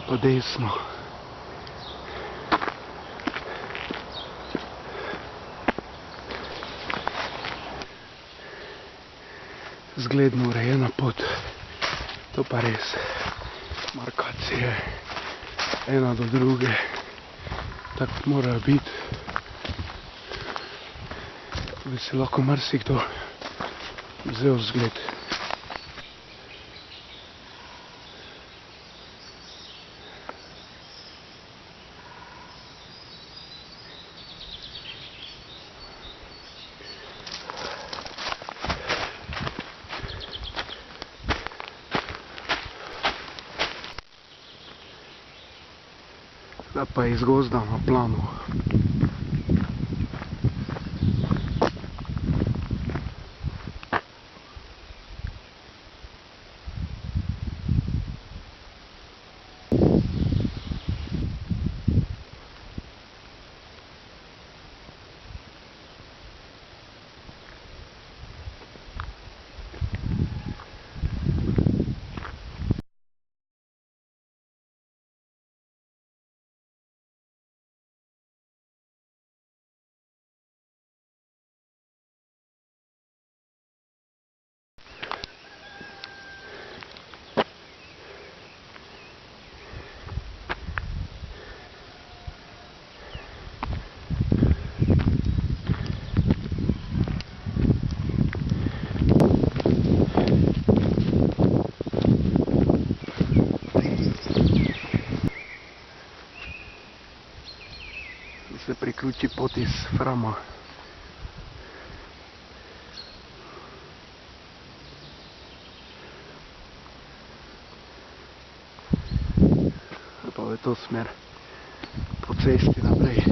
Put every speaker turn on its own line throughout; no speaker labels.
pa desno. Zgledno urejena pot, to pa res. Markacije ena do druge, tako morajo biti. Tu bi se lahko marsikdo vzel zgled. Da pa iz gozda na planu. Se priključi poti iz Frama. Pa v to smer po cesti naprej.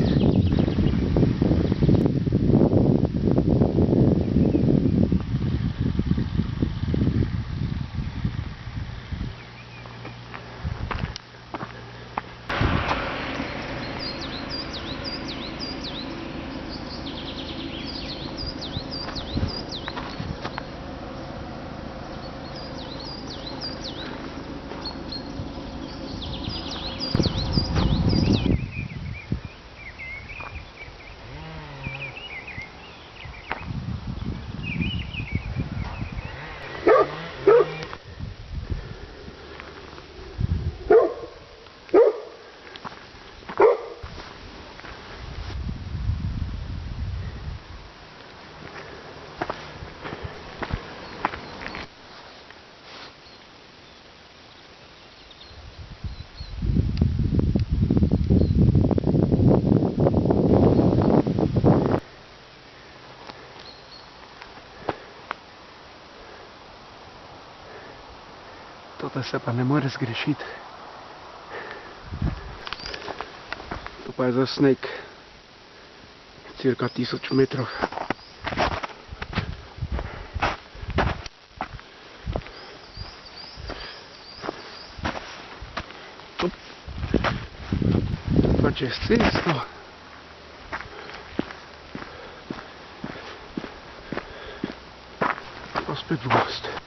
Tota se pa ne more zgrešiti. To pa je za sneg cirka 1000 metrov. Pa čez cesto. Pa spet v gozd.